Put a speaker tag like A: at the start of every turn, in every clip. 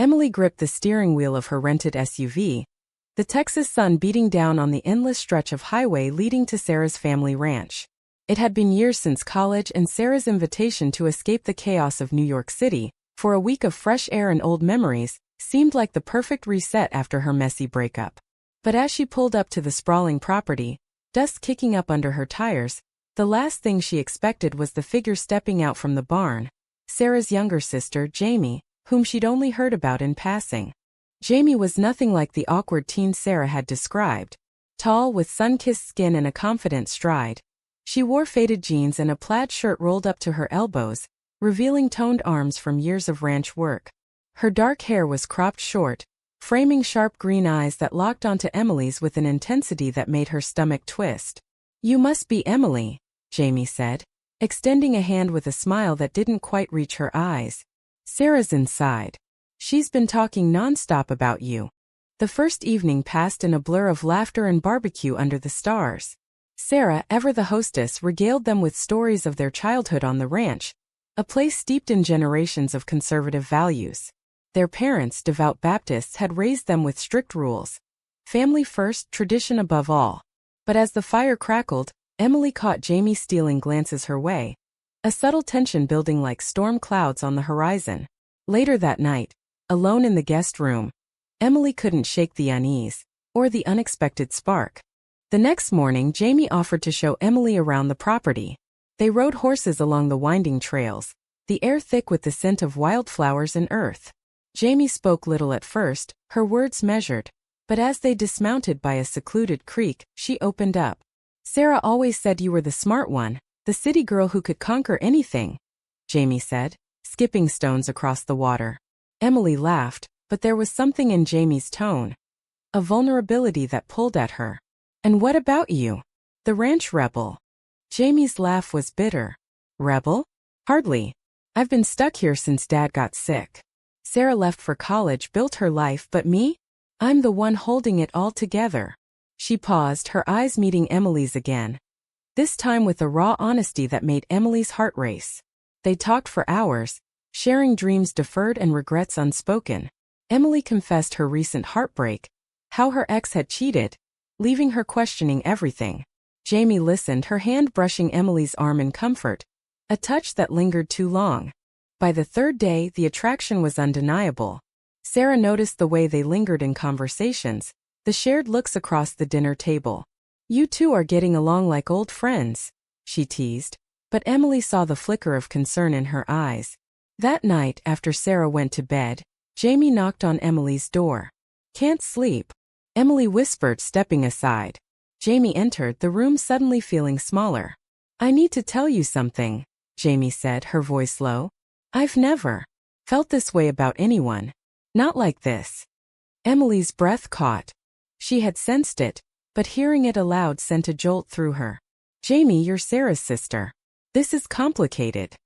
A: Emily gripped the steering wheel of her rented SUV, the Texas sun beating down on the endless stretch of highway leading to Sarah's family ranch. It had been years since college, and Sarah's invitation to escape the chaos of New York City, for a week of fresh air and old memories, seemed like the perfect reset after her messy breakup. But as she pulled up to the sprawling property, dust kicking up under her tires, the last thing she expected was the figure stepping out from the barn, Sarah's younger sister, Jamie, whom she'd only heard about in passing. Jamie was nothing like the awkward teen Sarah had described. Tall, with sun-kissed skin and a confident stride, she wore faded jeans and a plaid shirt rolled up to her elbows, revealing toned arms from years of ranch work. Her dark hair was cropped short, framing sharp green eyes that locked onto Emily's with an intensity that made her stomach twist. "You must be Emily," Jamie said, extending a hand with a smile that didn't quite reach her eyes. "Sarah's inside. She's been talking nonstop about you." The first evening passed in a blur of laughter and barbecue under the stars. Sarah, ever the hostess, regaled them with stories of their childhood on the ranch, a place steeped in generations of conservative values. Their parents, devout Baptists, had raised them with strict rules. Family first, tradition above all. But as the fire crackled, Emily caught Jamie stealing glances her way, a subtle tension building like storm clouds on the horizon. Later that night, alone in the guest room, Emily couldn't shake the unease, or the unexpected spark. The next morning, Jamie offered to show Emily around the property. They rode horses along the winding trails, the air thick with the scent of wildflowers and earth. Jamie spoke little at first, her words measured, but as they dismounted by a secluded creek, she opened up. "Sarah always said you were the smart one, the city girl who could conquer anything," Jamie said, skipping stones across the water. Emily laughed, but there was something in Jamie's tone, a vulnerability that pulled at her. "And what about you? The ranch rebel?" Jamie's laugh was bitter. "Rebel? Hardly. I've been stuck here since Dad got sick. Sarah left for college, built her life, but me? I'm the one holding it all together." She paused, her eyes meeting Emily's again, this time with a raw honesty that made Emily's heart race. They talked for hours, sharing dreams deferred and regrets unspoken. Emily confessed her recent heartbreak, how her ex had cheated, leaving her questioning everything. Jamie listened, her hand brushing Emily's arm in comfort, a touch that lingered too long. By the third day, the attraction was undeniable. Sarah noticed the way they lingered in conversations, the shared looks across the dinner table. "You two are getting along like old friends," she teased, but Emily saw the flicker of concern in her eyes. That night, after Sarah went to bed, Jamie knocked on Emily's door. "Can't sleep," Emily whispered, stepping aside. Jamie entered, the room suddenly feeling smaller. "I need to tell you something," Jamie said, her voice low. "I've never felt this way about anyone. Not like this." Emily's breath caught. She had sensed it, but hearing it aloud sent a jolt through her. "Jamie, you're Sarah's sister. This is complicated."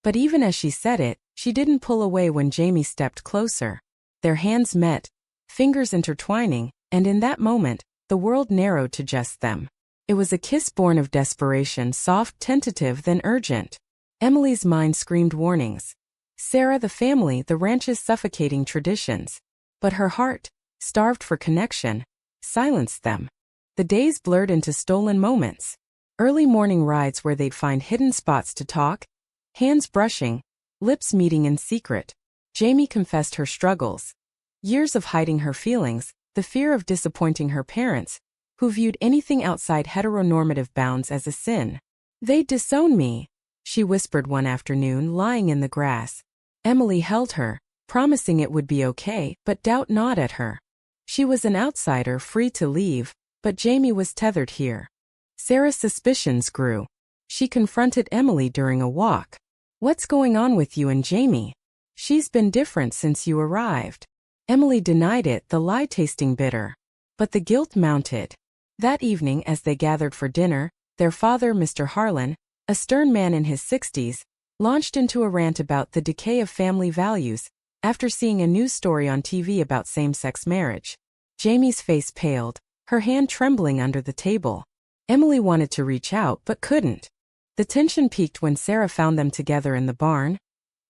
A: But even as she said it, she didn't pull away when Jamie stepped closer. Their hands met, fingers intertwining, and in that moment, the world narrowed to just them. It was a kiss born of desperation, soft, tentative, then urgent. Emily's mind screamed warnings. Sarah, the family, the ranch's suffocating traditions. But her heart, starved for connection, silenced them. The days blurred into stolen moments. Early morning rides where they'd find hidden spots to talk, hands brushing, lips meeting in secret. Jamie confessed her struggles. Years of hiding her feelings, the fear of disappointing her parents, who viewed anything outside heteronormative bounds as a sin. "They'd disown me," she whispered one afternoon, lying in the grass. Emily held her, promising it would be okay, but doubt gnawed at her. She was an outsider, free to leave, but Jamie was tethered here. Sarah's suspicions grew. She confronted Emily during a walk. "What's going on with you and Jamie? She's been different since you arrived." Emily denied it, the lie tasting bitter. But the guilt mounted. That evening, as they gathered for dinner, their father, Mr. Harlan, a stern man in his 60s, launched into a rant about the decay of family values, after seeing a news story on TV about same-sex marriage. Jamie's face paled, her hand trembling under the table. Emily wanted to reach out but couldn't. The tension peaked when Sarah found them together in the barn,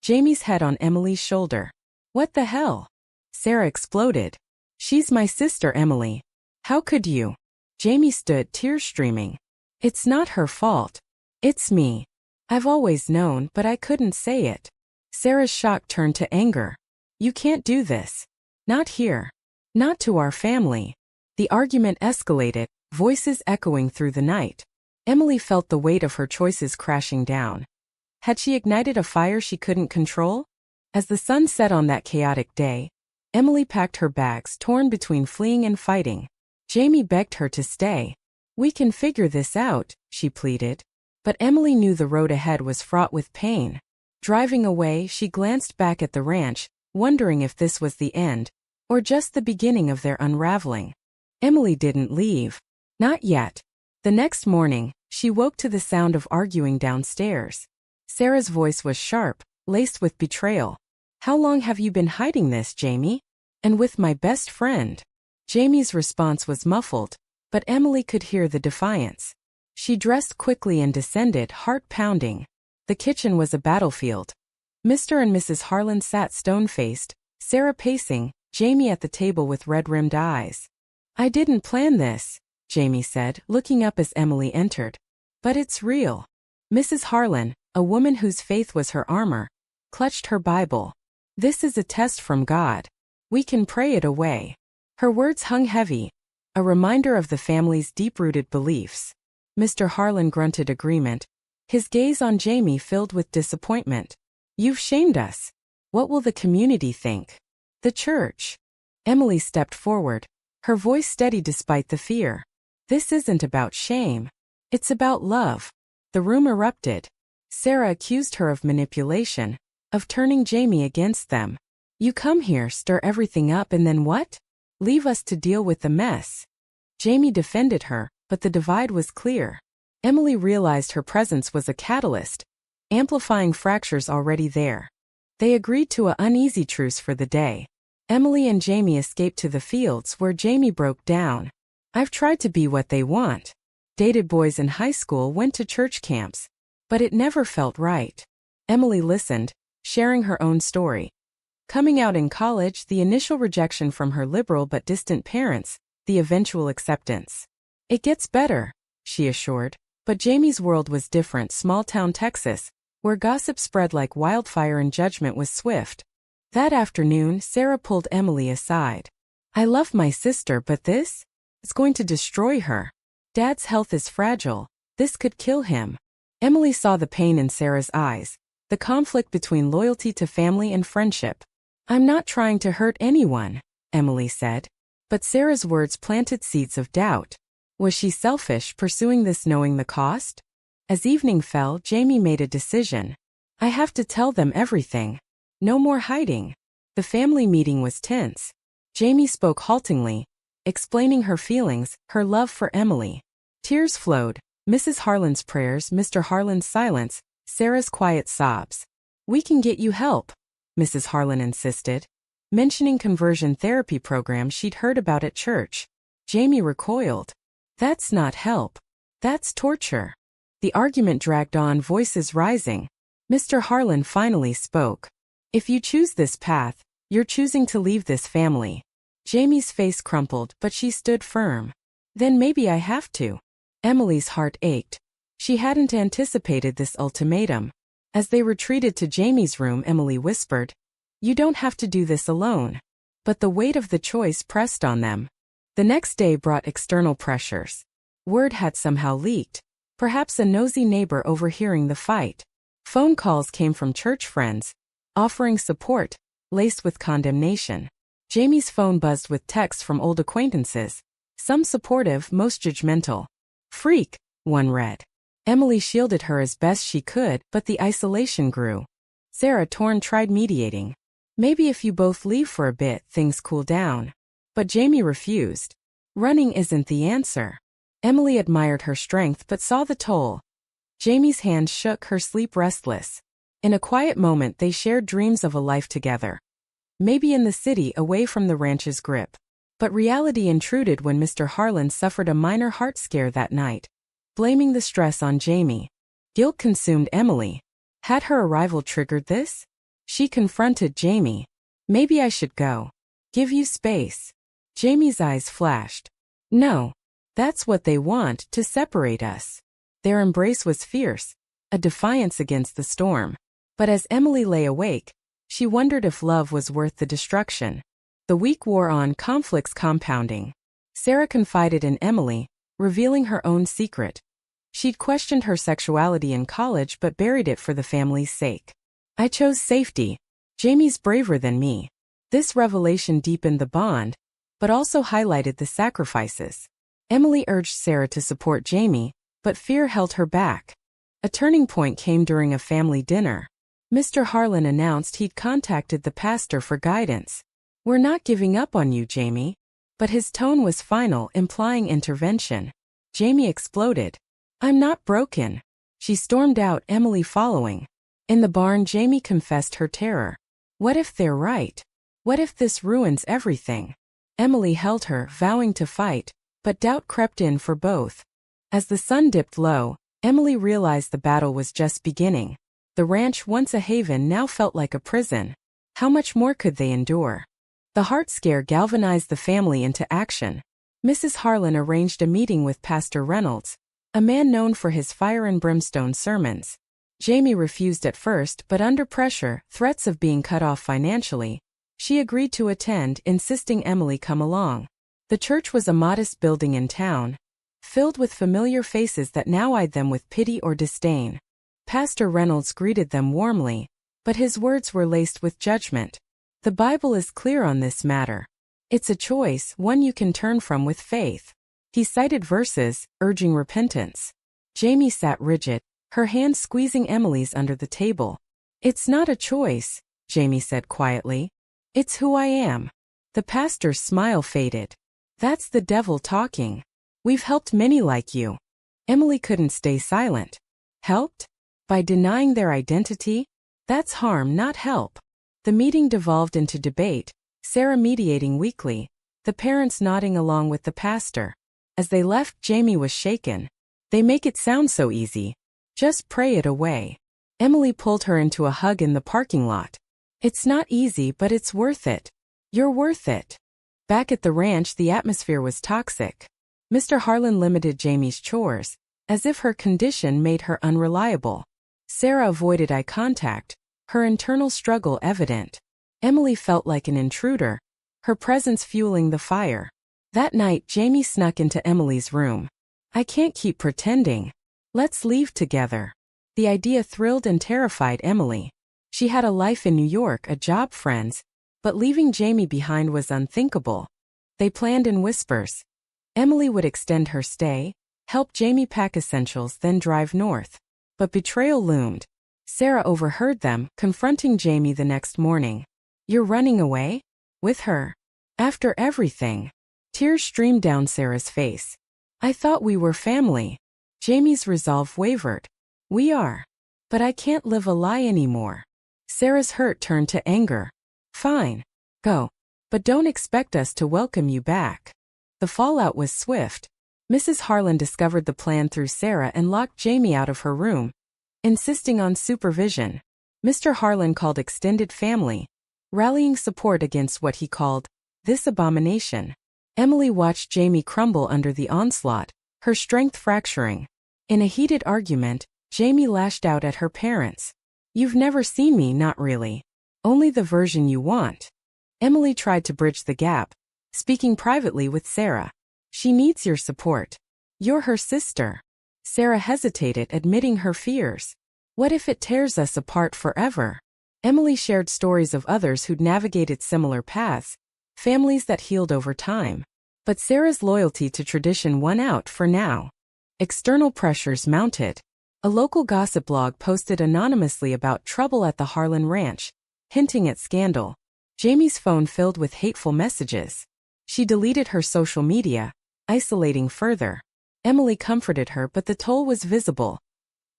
A: Jamie's head on Emily's shoulder. "What the hell?" Sarah exploded. "She's my sister, Emily. How could you?" Jamie stood, tears streaming. "It's not her fault. It's me. I've always known, but I couldn't say it." Sarah's shock turned to anger. "You can't do this. Not here. Not to our family." The argument escalated, voices echoing through the night. Emily felt the weight of her choices crashing down. Had she ignited a fire she couldn't control? As the sun set on that chaotic day, Emily packed her bags, torn between fleeing and fighting. Jamie begged her to stay. "We can figure this out," she pleaded. But Emily knew the road ahead was fraught with pain. Driving away, she glanced back at the ranch, wondering if this was the end, or just the beginning of their unraveling. Emily didn't leave. Not yet. The next morning, she woke to the sound of arguing downstairs. Sarah's voice was sharp, laced with betrayal. "How long have you been hiding this, Jamie? And with my best friend?" Jamie's response was muffled, but Emily could hear the defiance. She dressed quickly and descended, heart pounding. The kitchen was a battlefield. Mr. and Mrs. Harlan sat stone-faced, Sarah pacing, Jamie at the table with red-rimmed eyes. "I didn't plan this," Jamie said, looking up as Emily entered. "But it's real." Mrs. Harlan, a woman whose faith was her armor, clutched her Bible. "This is a test from God. We can pray it away." Her words hung heavy, a reminder of the family's deep-rooted beliefs. Mr. Harlan grunted agreement, his gaze on Jamie filled with disappointment. "You've shamed us. What will the community think? The church?" Emily stepped forward, her voice steady despite the fear. "This isn't about shame. It's about love." The room erupted. Sarah accused her of manipulation, of turning Jamie against them. "You come here, stir everything up, and then what? Leave us to deal with the mess." Jamie defended her, but the divide was clear. Emily realized her presence was a catalyst, amplifying fractures already there. They agreed to an uneasy truce for the day. Emily and Jamie escaped to the fields where Jamie broke down. "I've tried to be what they want. Dated boys in high school, went to church camps. But it never felt right." Emily listened, sharing her own story. Coming out in college, the initial rejection from her liberal but distant parents, the eventual acceptance. "It gets better," she assured. But Jamie's world was different. Small-town Texas, where gossip spread like wildfire and judgment was swift. That afternoon, Sarah pulled Emily aside. "I love my sister, but this? It's going to destroy her. Dad's health is fragile. This could kill him." Emily saw the pain in Sarah's eyes, the conflict between loyalty to family and friendship. "I'm not trying to hurt anyone," Emily said. But Sarah's words planted seeds of doubt. Was she selfish, pursuing this knowing the cost? As evening fell, Jamie made a decision. "I have to tell them everything. No more hiding." The family meeting was tense. Jamie spoke haltingly, explaining her feelings, her love for Emily. Tears flowed. Mrs. Harlan's prayers, Mr. Harlan's silence, Sarah's quiet sobs. "We can get you help," Mrs. Harlan insisted, mentioning conversion therapy programs she'd heard about at church. Jamie recoiled. "That's not help. That's torture." The argument dragged on, voices rising. Mr. Harlan finally spoke. "If you choose this path, you're choosing to leave this family." Jamie's face crumpled, but she stood firm. "Then maybe I have to." Emily's heart ached. She hadn't anticipated this ultimatum. As they retreated to Jamie's room, Emily whispered, "You don't have to do this alone." But the weight of the choice pressed on them. The next day brought external pressures. Word had somehow leaked, perhaps a nosy neighbor overhearing the fight. Phone calls came from church friends, offering support, laced with condemnation. Jamie's phone buzzed with texts from old acquaintances, some supportive, most judgmental. "Freak," one read. Emily shielded her as best she could, but the isolation grew. Sarah, torn, tried mediating. "Maybe if you both leave for a bit, things cool down." But Jamie refused. "Running isn't the answer." Emily admired her strength but saw the toll. Jamie's hand shook, her sleep restless. In a quiet moment they shared dreams of a life together. Maybe in the city, away from the ranch's grip. But reality intruded when Mr. Harlan suffered a minor heart scare that night, blaming the stress on Jamie. Guilt consumed Emily. Had her arrival triggered this? She confronted Jamie. "Maybe I should go." Give you space. Jamie's eyes flashed. No. That's what they want, to separate us. Their embrace was fierce, a defiance against the storm. But as Emily lay awake, she wondered if love was worth the destruction. The week wore on, conflicts compounding. Sarah confided in Emily, revealing her own secret. She'd questioned her sexuality in college but buried it for the family's sake. I chose safety. Jamie's braver than me. This revelation deepened the bond, but also highlighted the sacrifices. Emily urged Sarah to support Jamie, but fear held her back. A turning point came during a family dinner. Mr. Harlan announced he'd contacted the pastor for guidance. We're not giving up on you, Jamie. But his tone was final, implying intervention. Jamie exploded. I'm not broken. She stormed out, Emily following. In the barn, Jamie confessed her terror. What if they're right? What if this ruins everything? Emily held her, vowing to fight, but doubt crept in for both. As the sun dipped low, Emily realized the battle was just beginning. The ranch, once a haven, now felt like a prison. How much more could they endure? The heart scare galvanized the family into action. Mrs. Harlan arranged a meeting with Pastor Reynolds, a man known for his fire and brimstone sermons. Jamie refused at first, but under pressure, threats of being cut off financially, she agreed to attend, insisting Emily come along. The church was a modest building in town, filled with familiar faces that now eyed them with pity or disdain. Pastor Reynolds greeted them warmly, but his words were laced with judgment. The Bible is clear on this matter. It's a choice, one you can turn from with faith. He cited verses, urging repentance. Jamie sat rigid, her hand squeezing Emily's under the table. It's not a choice, Jamie said quietly. It's who I am. The pastor's smile faded. That's the devil talking. We've helped many like you. Emily couldn't stay silent. Helped? By denying their identity? That's harm, not help. The meeting devolved into debate, Sarah mediating weakly, the parents nodding along with the pastor. As they left, Jamie was shaken. They make it sound so easy. Just pray it away. Emily pulled her into a hug in the parking lot. It's not easy, but it's worth it. You're worth it. Back at the ranch, the atmosphere was toxic. Mr. Harlan limited Jamie's chores, as if her condition made her unreliable. Sarah avoided eye contact, her internal struggle evident. Emily felt like an intruder, her presence fueling the fire. That night, Jamie snuck into Emily's room. I can't keep pretending. Let's leave together. The idea thrilled and terrified Emily. She had a life in New York, a job, friends, but leaving Jamie behind was unthinkable. They planned in whispers. Emily would extend her stay, help Jamie pack essentials, then drive north. But betrayal loomed. Sarah overheard them, confronting Jamie the next morning. You're running away? With her? After everything? Tears streamed down Sarah's face. I thought we were family. Jamie's resolve wavered. We are. But I can't live a lie anymore. Sarah's hurt turned to anger. Fine. Go. But don't expect us to welcome you back. The fallout was swift. Mrs. Harlan discovered the plan through Sarah and locked Jamie out of her room, insisting on supervision. Mr. Harlan called extended family, rallying support against what he called this abomination. Emily watched Jamie crumble under the onslaught, her strength fracturing. In a heated argument, Jamie lashed out at her parents. You've never seen me, not really. Only the version you want. Emily tried to bridge the gap, speaking privately with Sarah. She needs your support. You're her sister. Sarah hesitated, admitting her fears. What if it tears us apart forever? Emily shared stories of others who'd navigated similar paths, families that healed over time. But Sarah's loyalty to tradition won out for now. External pressures mounted. A local gossip blog posted anonymously about trouble at the Harlan Ranch, hinting at scandal. Jamie's phone filled with hateful messages. She deleted her social media, isolating further. Emily comforted her, but the toll was visible.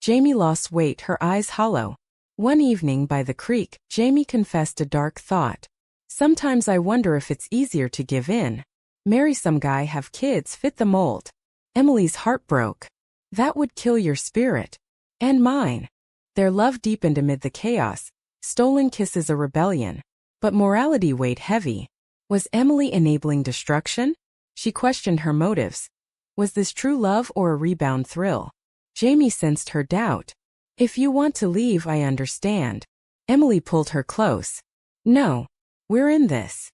A: Jamie lost weight, her eyes hollow. One evening by the creek, Jamie confessed a dark thought. Sometimes I wonder if it's easier to give in. Marry some guy, have kids, fit the mold. Emily's heart broke. That would kill your spirit. And mine. Their love deepened amid the chaos, stolen kisses a rebellion. But morality weighed heavy. Was Emily enabling destruction? She questioned her motives. Was this true love or a rebound thrill? Jamie sensed her doubt. If you want to leave, I understand. Emily pulled her close. No. We're in this.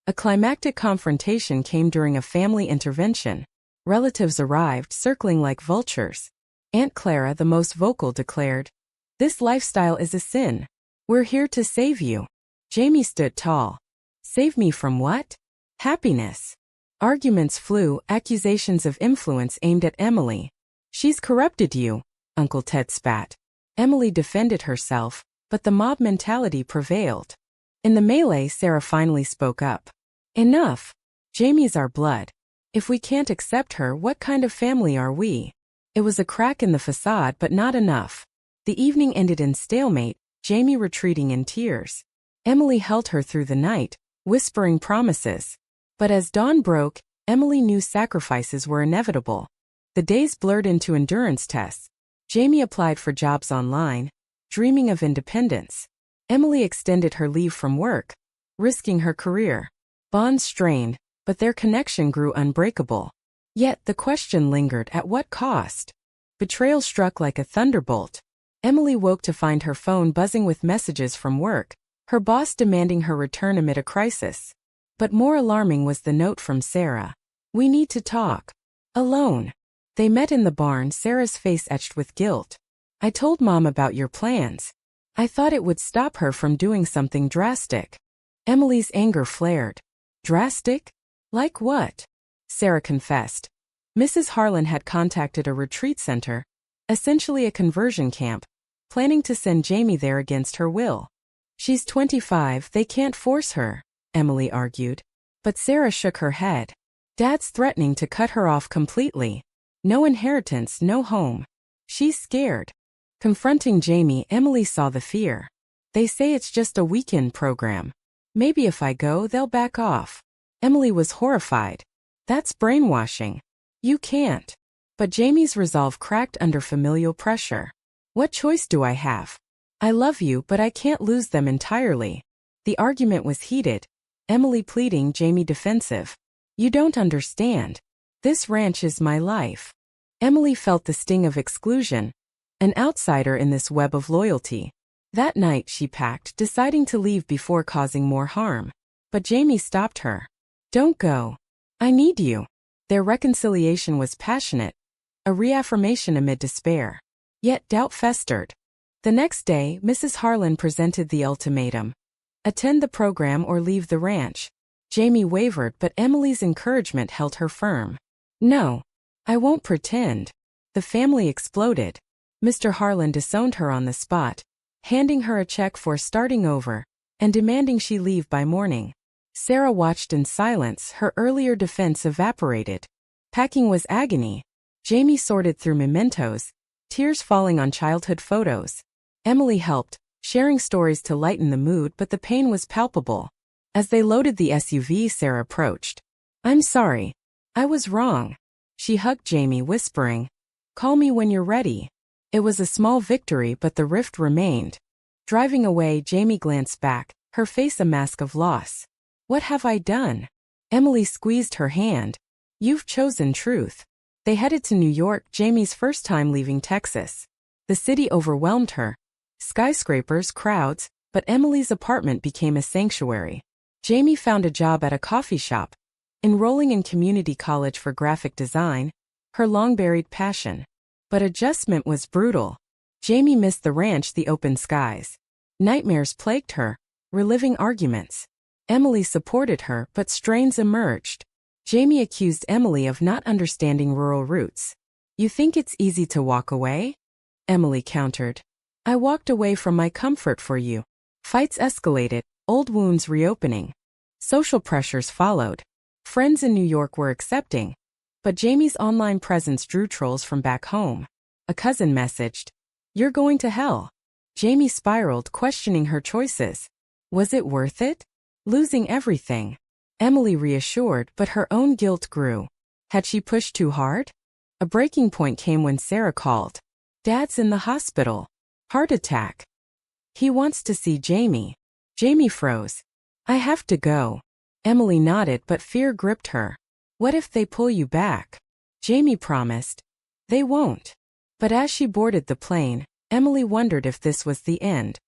A: A climactic confrontation came during a family intervention. Relatives arrived, circling like vultures. Aunt Clara, the most vocal, declared, "This lifestyle is a sin. We're here to save you." Jamie stood tall. Save me from what? Happiness. Arguments flew, accusations of influence aimed at Emily. She's corrupted you, Uncle Ted spat. Emily defended herself, but the mob mentality prevailed. In the melee, Sarah finally spoke up. Enough. Jamie's our blood. If we can't accept her, what kind of family are we? It was a crack in the facade, but not enough. The evening ended in stalemate, Jamie retreating in tears. Emily held her through the night, whispering promises. But as dawn broke, Emily knew sacrifices were inevitable. The days blurred into endurance tests. Jamie applied for jobs online, dreaming of independence. Emily extended her leave from work, risking her career. Bonds strained, but their connection grew unbreakable. Yet the question lingered, at what cost? Betrayal struck like a thunderbolt. Emily woke to find her phone buzzing with messages from work, her boss demanding her return amid a crisis. But more alarming was the note from Sarah. We need to talk. Alone. They met in the barn, Sarah's face etched with guilt. I told Mom about your plans. I thought it would stop her from doing something drastic. Emily's anger flared. Drastic? Like what? Sarah confessed. Mrs. Harlan had contacted a retreat center, essentially a conversion camp, planning to send Jamie there against her will. She's 25, they can't force her, Emily argued. But Sarah shook her head. Dad's threatening to cut her off completely. No inheritance, no home. She's scared. Confronting Jamie, Emily saw the fear. They say it's just a weekend program. Maybe if I go, they'll back off. Emily was horrified. That's brainwashing. You can't. But Jamie's resolve cracked under familial pressure. What choice do I have? I love you, but I can't lose them entirely. The argument was heated. Emily pleading, Jamie defensive. You don't understand. This ranch is my life. Emily felt the sting of exclusion, an outsider in this web of loyalty. That night she packed, deciding to leave before causing more harm. But Jamie stopped her. Don't go. I need you. Their reconciliation was passionate, a reaffirmation amid despair. Yet doubt festered. The next day, Mrs. Harlan presented the ultimatum. Attend the program or leave the ranch. Jamie wavered, but Emily's encouragement held her firm. No. I won't pretend. The family exploded. Mr. Harlan disowned her on the spot, handing her a check for starting over, and demanding she leave by morning. Sarah watched in silence, her earlier defense evaporated. Packing was agony. Jamie sorted through mementos, tears falling on childhood photos. Emily helped, sharing stories to lighten the mood, but the pain was palpable. As they loaded the SUV, Sarah approached. I'm sorry. I was wrong. She hugged Jamie, whispering, Call me when you're ready. It was a small victory, but the rift remained. Driving away, Jamie glanced back, her face a mask of loss. What have I done? Emily squeezed her hand. You've chosen truth. They headed to New York, Jamie's first time leaving Texas. The city overwhelmed her. Skyscrapers, crowds, but Emily's apartment became a sanctuary. Jamie found a job at a coffee shop, enrolling in community college for graphic design, her long-buried passion. But adjustment was brutal. Jamie missed the ranch, the open skies. Nightmares plagued her, reliving arguments. Emily supported her, but strains emerged. Jamie accused Emily of not understanding rural roots. You think it's easy to walk away? Emily countered. I walked away from my comfort for you. Fights escalated, old wounds reopening. Social pressures followed. Friends in New York were accepting. But Jamie's online presence drew trolls from back home. A cousin messaged, You're going to hell. Jamie spiraled, questioning her choices. Was it worth it? Losing everything. Emily reassured, but her own guilt grew. Had she pushed too hard? A breaking point came when Sarah called. Dad's in the hospital. Heart attack. He wants to see Jamie. Jamie froze. I have to go. Emily nodded, but fear gripped her. What if they pull you back? Jamie promised. They won't. But as she boarded the plane, Emily wondered if this was the end.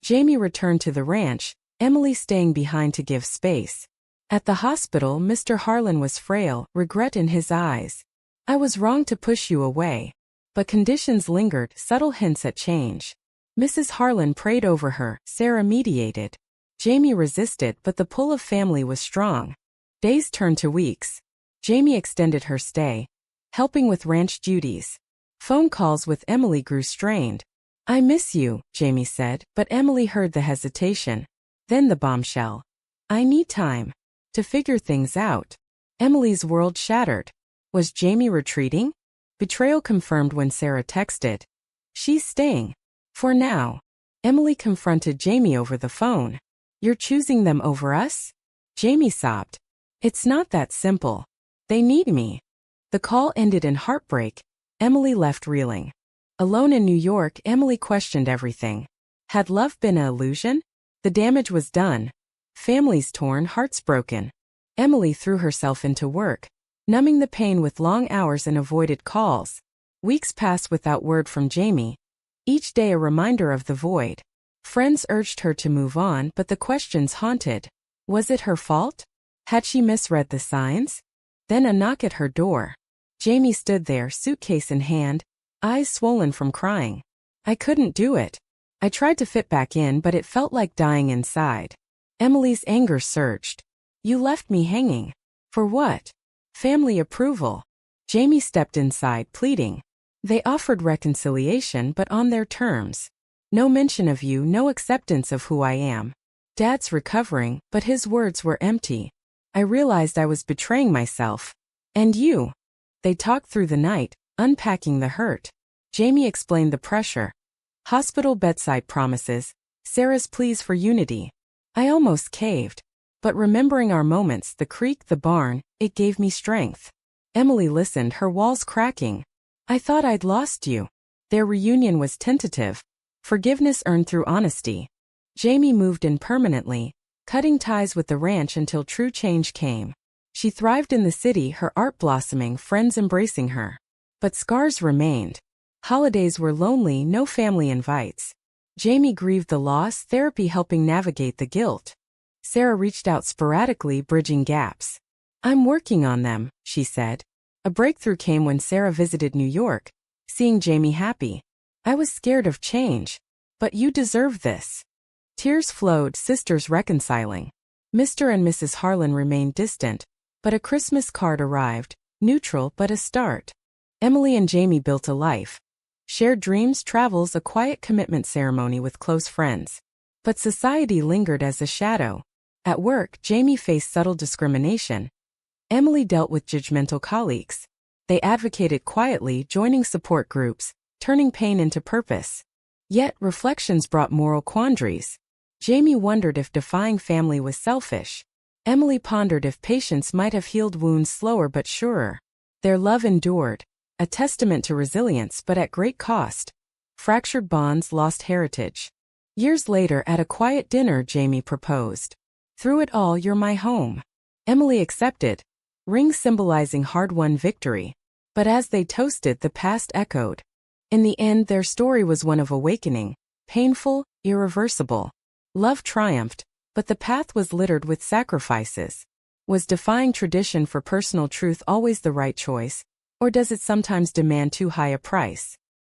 A: Jamie returned to the ranch, Emily staying behind to give space. At the hospital, Mr. Harlan was frail, regret in his eyes. I was wrong to push you away. But conditions lingered, subtle hints at change. Mrs. Harlan prayed over her, Sarah mediated. Jamie resisted, but the pull of family was strong. Days turned to weeks. Jamie extended her stay, helping with ranch duties. Phone calls with Emily grew strained. I miss you, Jamie said, but Emily heard the hesitation. Then the bombshell. I need time to figure things out. Emily's world shattered. Was Jamie retreating? Betrayal confirmed when Sarah texted. She's staying. For now. Emily confronted Jamie over the phone. You're choosing them over us? Jamie sobbed. It's not that simple. They need me. The call ended in heartbreak. Emily left reeling. Alone in New York, Emily questioned everything. Had love been an illusion? The damage was done. Families torn, hearts broken. Emily threw herself into work, numbing the pain with long hours and avoided calls. Weeks passed without word from Jamie. Each day a reminder of the void. Friends urged her to move on, but the questions haunted. Was it her fault? Had she misread the signs? Then a knock at her door. Jamie stood there, suitcase in hand, eyes swollen from crying. I couldn't do it. I tried to fit back in, but it felt like dying inside. Emily's anger surged. You left me hanging. For what? Family approval. Jamie stepped inside, pleading. They offered reconciliation, but on their terms. No mention of you, no acceptance of who I am. Dad's recovering, but his words were empty. I realized I was betraying myself. And you. They talked through the night, unpacking the hurt. Jamie explained the pressure. Hospital bedside promises, Sarah's pleas for unity. I almost caved. But remembering our moments, the creek, the barn, it gave me strength. Emily listened, her walls cracking. I thought I'd lost you. Their reunion was tentative. Forgiveness earned through honesty. Jamie moved in permanently, cutting ties with the ranch until true change came. She thrived in the city, her art blossoming, friends embracing her. But scars remained. Holidays were lonely, no family invites. Jamie grieved the loss, therapy helping navigate the guilt. Sarah reached out sporadically, bridging gaps. I'm working on them, she said. A breakthrough came when Sarah visited New York, seeing Jamie happy. I was scared of change. But you deserve this. Tears flowed, sisters reconciling. Mr. and Mrs. Harlan remained distant, but a Christmas card arrived, neutral but a start. Emily and Jamie built a life. Shared dreams, travels, a quiet commitment ceremony with close friends. But society lingered as a shadow. At work, Jamie faced subtle discrimination. Emily dealt with judgmental colleagues. They advocated quietly, joining support groups, turning pain into purpose. Yet, reflections brought moral quandaries. Jamie wondered if defying family was selfish. Emily pondered if patience might have healed wounds slower but surer. Their love endured, a testament to resilience but at great cost. Fractured bonds, lost heritage. Years later, at a quiet dinner, Jamie proposed. Through it all, you're my home. Emily accepted, rings symbolizing hard-won victory. But as they toasted, the past echoed. In the end, their story was one of awakening, painful, irreversible. Love triumphed, but the path was littered with sacrifices. Was defying tradition for personal truth always the right choice, or does it sometimes demand too high a price?